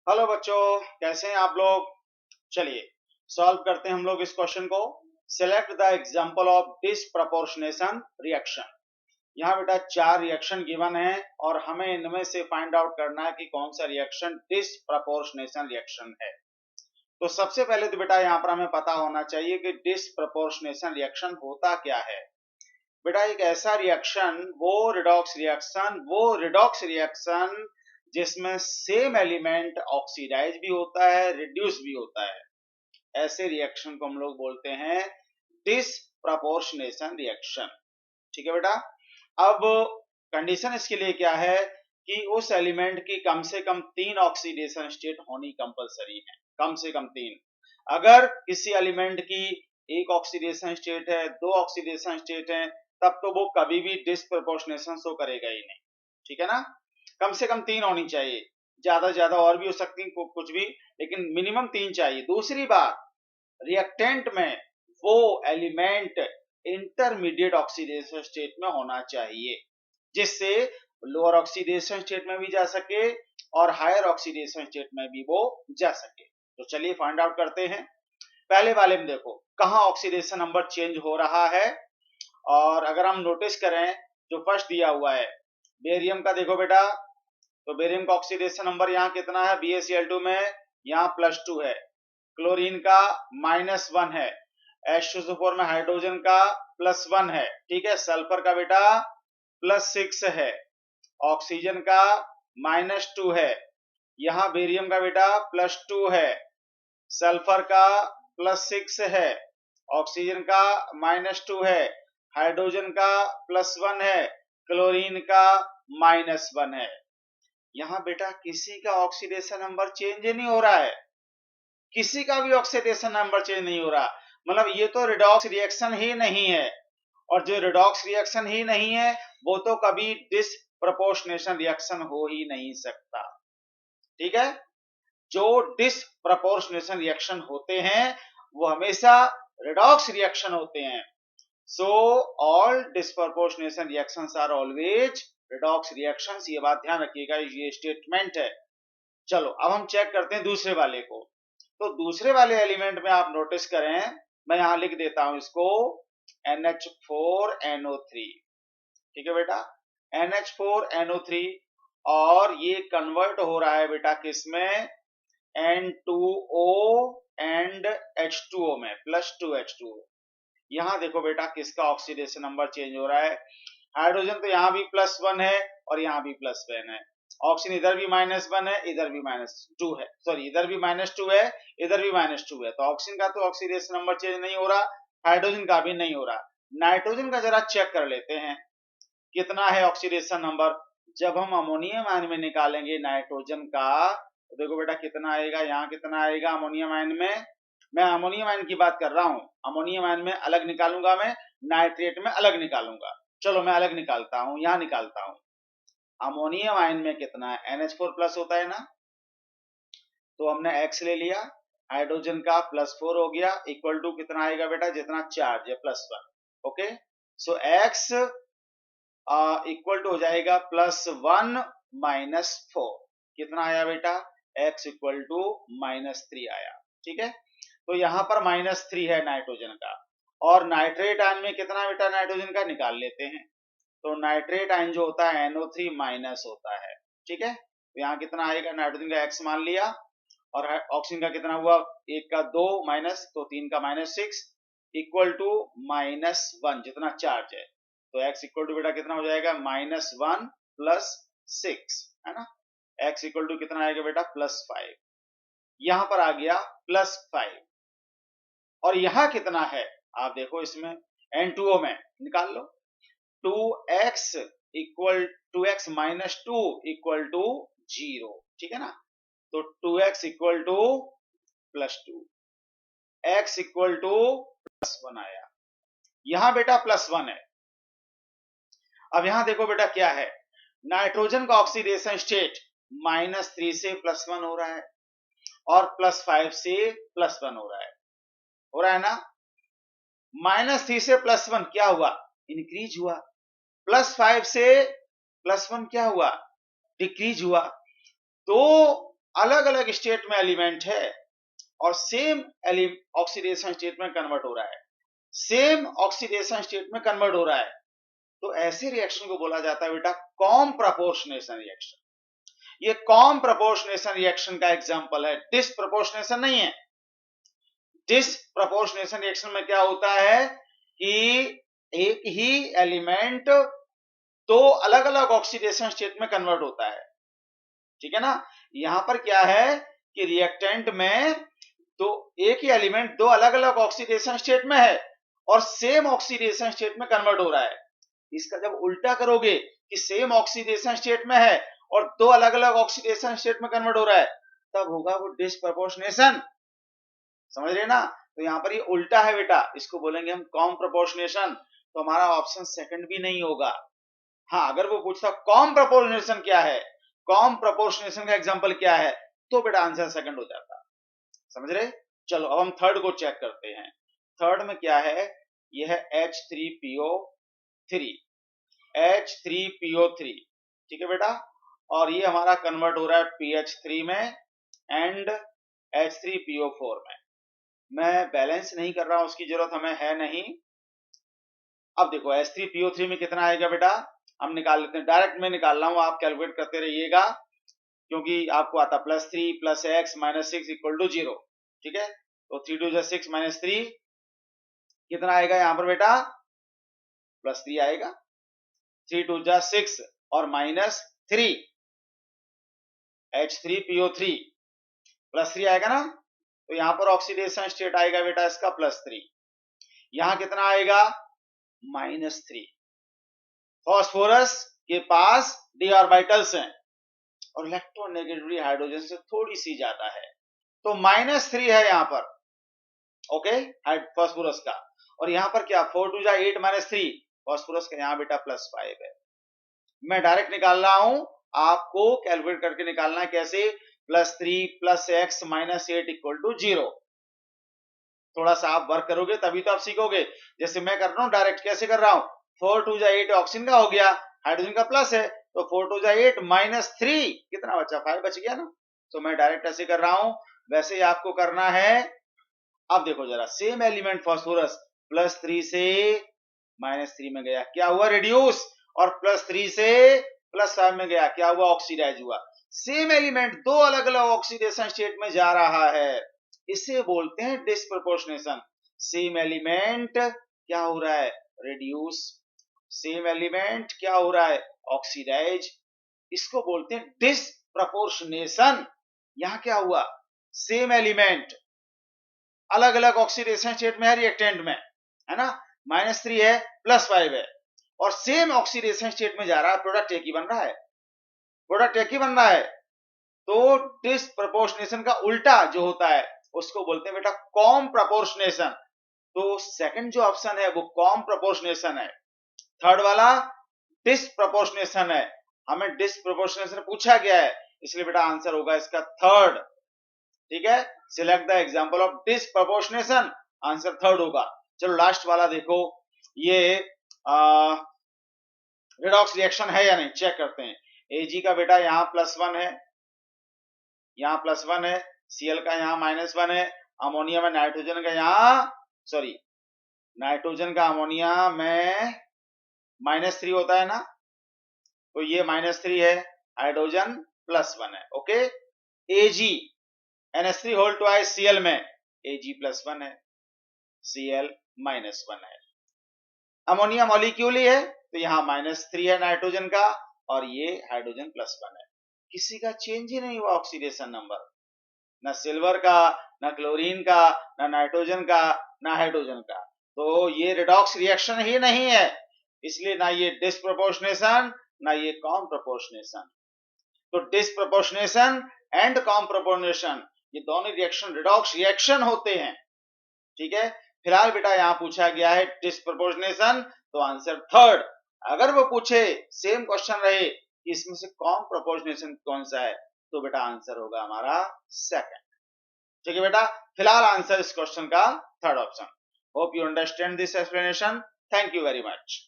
Hello बच्चों, कैसे हैं आप लोग। चलिए सॉल्व करते हैं हम लोग इस क्वेश्चन को। Select the example of disproportionation reaction. यहाँ बेटा 4 रिएक्शन गिवन है और हमें इनमें से फाइंड आउट करना है कि कौन सा रिएक्शन डिसप्रपोर्शनेशन रिएक्शन है। तो सबसे पहले तो बेटा यहाँ पर हमें पता होना चाहिए कि डिसप्रपोर्शनेशन रिएक्शन होता क्या है। बेटा एक ऐसा रिएक्शन, वो रिडॉक्स रिएक्शन जिसमें सेम एलिमेंट ऑक्सीडाइज भी होता है, रिड्यूस भी होता है, ऐसे रिएक्शन को हम लोग बोलते हैं डिसप्रपोर्शनेशन रिएक्शन। ठीक है बेटा। अब कंडीशन इसके लिए क्या है कि उस एलिमेंट की कम से कम 3 ऑक्सीडेशन स्टेट होनी कंपलसरी है, कम से कम 3। अगर किसी एलिमेंट की एक ऑक्सीडेशन स्टेट है, 2 ऑक्सीडेशन स्टेट है, तब तो वो कभी भी डिसप्रपोर्शनेशन शो करेगा ही नहीं। ठीक है ना। कम से कम 3 होनी चाहिए, ज्यादा ज्यादा और भी हो सकती कुछ भी, लेकिन मिनिमम 3 चाहिए। दूसरी बात, रिएक्टेंट में वो एलिमेंट इंटरमीडिएट ऑक्सीडेशन स्टेट में होना चाहिए, जिससे लोअर ऑक्सीडेशन स्टेट में भी जा सके और हायर ऑक्सीडेशन स्टेट में भी वो जा सके। तो चलिए फाइंड आउट करते हैं। पहले वाले में देखो कहाँ ऑक्सीडेशन नंबर चेंज हो रहा है, और अगर हम नोटिस करें जो फर्स्ट दिया हुआ है बेरियम का, देखो बेटा, तो बेरियम का ऑक्सीडेशन नंबर यहाँ कितना है BaCl2 में, यहाँ +2 है। क्लोरीन का -1 है। H2SO4 में हाइड्रोजन का +1 है। ठीक है। सल्फर का बेटा +6 है। ऑक्सीजन का -2 है। यहाँ बेरियम का बेटा +2 है। सल्फर का +6 है। ऑक्सीजन का -2 है। हाइड्रोजन का +1 है। क्लोरीन का -1 है। यहाँ बेटा किसी का ऑक्सीडेशन नंबर चेंज नहीं हो रहा है, किसी का भी ऑक्सीडेशन नंबर चेंज नहीं हो रहा। मतलब ये तो रिडॉक्स रिएक्शन ही नहीं है, और जो रिडॉक्स रिएक्शन ही नहीं है वो तो कभी डिसप्रपोर्शनेशन रिएक्शन हो ही नहीं सकता। ठीक है। जो डिसप्रपोर्शनेशन रिएक्शन होते हैं वो हमेशा रिडॉक्स रिएक्शन होते हैं। So all disproportionation reactions are always redox reactions. ये बात ध्यान रखिएगा, ये स्टेटमेंट है। चलो अब हम चेक करते हैं दूसरे वाले को। तो दूसरे वाले एलिमेंट में आप नोटिस करें, मैं यहां लिख देता हूं इसको NH4NO3। ठीक है बेटा, NH4NO3, और ये कन्वर्ट हो रहा है बेटा किसमें, N2O एंड H2O में, +2H2O। यहां देखो बेटा किसका ऑक्सीडेशन नंबर चेंज हो रहा है। हाइड्रोजन तो यहाँ भी +1 है और यहाँ भी +1 है। ऑक्सीजन इधर भी -1 है, इधर भी -2 है, सॉरी इधर भी -2 है, इधर भी -2 है। तो ऑक्सीजन का तो ऑक्सीडेशन नंबर चेंज नहीं हो रहा, हाइड्रोजन का भी नहीं हो रहा। नाइट्रोजन का जरा चेक कर लेते हैं कितना है ऑक्सीडेशन नंबर। जब हम अमोनियम आयन में निकालेंगे नाइट्रोजन का, तो देखो बेटा कितना आएगा, यहाँ कितना आएगा अमोनियम आयन में। मैं अमोनियम आयन की बात कर रहा हूँ, अमोनियम आयन में अलग निकालूंगा, मैं नाइट्रेट में अलग निकालूंगा। चलो मैं अलग निकालता हूँ, यहाँ निकालता हूँ। अमोनियम आयन में कितना है, NH4+ होता है ना, तो हमने X ले लिया, हाइड्रोजन का +4 हो गया, इक्वल टू कितना आएगा बेटा, जितना चार्ज है +1। Okay, so X equal to हो जाएगा +1 -4। कितना आया बेटा, X इक्वल टू -3 आया। ठीक है। तो यहाँ पर -3 है नाइट्रोजन का, और नाइट्रेट आयन में कितना बेटा नाइट्रोजन का, निकाल लेते हैं। तो नाइट्रेट आयन जो होता है NO3- होता है। ठीक है। तो यहाँ कितना आएगा, नाइट्रोजन का X मान लिया, और ऑक्सीजन का कितना हुआ, 1 का 2 माइनस, तो 3 का -6, इक्वल टू -1 जितना चार्ज है। तो x इक्वल टू बेटा कितना हो जाएगा, -1 + 6, है ना। x इक्वल टू कितना आएगा बेटा, +5। यहां पर आ गया +5, और यहां कितना है आप देखो इसमें, N2O में निकाल लो। 2x equal 2x - 2 equal to 0। ठीक है ना। तो 2x equal to +2, x equal to +1 आया। यहां बेटा +1 है। अब यहां देखो बेटा क्या है, नाइट्रोजन का ऑक्सीडेशन स्टेट -3 से +1 हो रहा है, और +5 से +1 हो रहा है ना। -3 से +1 क्या हुआ, इंक्रीज हुआ। +5 से +1 क्या हुआ, डिक्रीज हुआ। तो अलग अलग स्टेट में एलिमेंट है और सेम ऑक्सीडेशन स्टेट में कन्वर्ट हो रहा है, सेम ऑक्सीडेशन स्टेट में कन्वर्ट हो रहा है, तो ऐसे रिएक्शन को बोला जाता है बेटा कॉम प्रपोर्शनेशन रिएक्शन। ये कॉम प्रपोर्शनेशन रिएक्शन का एग्जांपल है, डिसप्रपोर्शनेशन नहीं है। डिसप्रपोर्शनेशन रिएक्शन में क्या होता है कि एक ही एलिमेंट दो अलग अलग ऑक्सीडेशन स्टेट में कन्वर्ट होता है, ठीक है ना। यहां पर क्या है कि रिएक्टेंट में तो एक ही एलिमेंट दो अलग अलग ऑक्सीडेशन स्टेट में है और सेम ऑक्सीडेशन स्टेट में कन्वर्ट हो रहा है। इसका जब उल्टा करोगे कि सेम ऑक्सीडेशन स्टेट में है और दो अलग अलग ऑक्सीडेशन स्टेट में कन्वर्ट हो रहा है, तब होगा वो डिसप्रपोर्शनेशन, समझ रहे ना। तो यहाँ पर ये उल्टा है बेटा, इसको बोलेंगे हम कॉम प्रपोर्शनेशन। तो हमारा ऑप्शन सेकंड भी नहीं होगा। हाँ, अगर वो पूछता कॉम प्रपोर्शनेशन क्या है, कॉम प्रपोर्शनेशन का एग्जांपल क्या है, तो बेटा आंसर सेकंड हो जाता, समझ रहे। चलो अब हम थर्ड को चेक करते हैं। थर्ड में क्या है, यह है H3PO3, H3PO3, ठीक है बेटा। और ये हमारा कन्वर्ट हो रहा है PH3 में एंड H3PO4 में। मैं बैलेंस नहीं कर रहा हूं, उसकी जरूरत हमें है नहीं। अब देखो H3PO3 में कितना आएगा बेटा, हम निकाल लेते हैं, डायरेक्ट में निकाल रहा हूं, आप कैलकुलेट करते रहिएगा क्योंकि आपको आता +3 + x - 6 = 0, ठीक है। तो 3 2 6 - 3 कितना आएगा यहाँ पर बेटा, +3 आएगा। 3 2 6 और -3, H3PO3 +3 आएगा ना। तो यहाँ पर ऑक्सीडेशन स्टेट आएगा बेटा इसका +3, यहाँ कितना आएगा -3। फास्फोरस के पास d ऑर्बिटल्स हैं और इलेक्ट्रोनेगेटिविटी हाइड्रोजन से थोड़ी सी ज्यादा है, तो -3 है यहाँ पर, ओके, फास्फोरस का। और यहाँ पर क्या 4 2 8 -3, फास्फोरस का यहाँ बेटा +5 है। मैं डायरेक्ट निकाल रहा हूं, आपको कैलकुलेट करके निकालना है। कैसे, +3 + x - 8 = 0। थोड़ा सा आप वर्क करोगे तभी तो आप सीखोगे। जैसे मैं कर रहा हूं डायरेक्ट, कैसे कर रहा हूं, 4 2 8 ऑक्सीजन का हो गया, हाइड्रोजन का प्लस है, तो 4 2 8 -3 कितना बचा, 5 बच गया ना। तो मैं डायरेक्ट ऐसे कर रहा हूं, वैसे ही आपको करना है। अब देखो जरा, सेम एलिमेंट फास्फोरस +3 से -3 में गया, क्या हुआ, रिड्यूस, और +3 से +5 में गया, क्या हुआ, ऑक्सीडाइज हुआ। सेम एलिमेंट दो अलग अलग ऑक्सीडेशन स्टेट में जा रहा है, इसे बोलते हैं डिसप्रपोर्शनेशन। सेम एलिमेंट क्या हो रहा है, रिड्यूस, सेम एलिमेंट क्या हो रहा है, ऑक्सीडाइज, इसको बोलते हैं डिसप्रपोर्शनेशन। यहां क्या हुआ, सेम एलिमेंट अलग अलग ऑक्सीडेशन स्टेट में है, रिएक्टेंट में है ना, -3 है +5 है और सेम ऑक्सीडेशन स्टेट में जा रहा है, प्रोडक्ट एक ही बन रहा है, प्रोडक्ट एक ही बन रहा है। तो डिसप्रपोर्शनेशन का उल्टा जो होता है उसको बोलते हैं बेटा कॉम प्रपोर्शनेशन। तो सेकंड जो ऑप्शन है वो कॉम प्रपोर्शनेशन है, थर्ड वाला डिसप्रपोर्शनेशन है। हमें डिसप्रपोर्शनेशन पूछा गया है, इसलिए बेटा आंसर होगा इसका थर्ड, ठीक है। Select the example of disproportionation, answer third होगा। चलो लास्ट वाला देखो, ये रेडॉक्स रिएक्शन है या नहीं चेक करते हैं। Ag का बेटा यहाँ +1 है, यहाँ +1 है, Cl का यहाँ -1 है, अमोनिया में नाइट्रोजन का यहाँ, सॉरी, नाइट्रोजन का अमोनिया में -3 होता है ना, तो ये -3 है, हाइड्रोजन +1 है, okay. Ag NH3 whole twice Cl में Ag +1 है, Cl -1 है। अमोनिया मॉलिक्यूल ही है, तो यहाँ -3 है नाइट्रोजन का और ये हाइड्रोजन +1 है। किसी का चेंज ही नहीं हुआ ऑक्सीडेशन नंबर, ना सिल्वर का, ना क्लोरीन का, ना नाइट्रोजन का, ना हाइड्रोजन का। तो ये रिडॉक्स रिएक्शन ही नहीं है, इसलिए ना ये डिसप्रपोर्शनेशन ना ये कॉम प्रपोर्शनेशन। तो डिसप्रपोर्शनेशन एंड कॉम प्रपोर्शनेशन ये दोनों रिएक्शन रिडॉक्स रिएक्शन होते हैं, ठीक है। फिलहाल बेटा यहाँ पूछा गया है डिसप्रपोर्शनेशन, तो आंसर थर्ड। अगर वो पूछे सेम क्वेश्चन रहे कि इसमें से कॉम प्रपोर्शनेशन कौन सा है, तो बेटा आंसर होगा हमारा सेकंड, ठीक है बेटा। फिलहाल आंसर इस क्वेश्चन का third option. Hope you understand this explanation, thank you very much.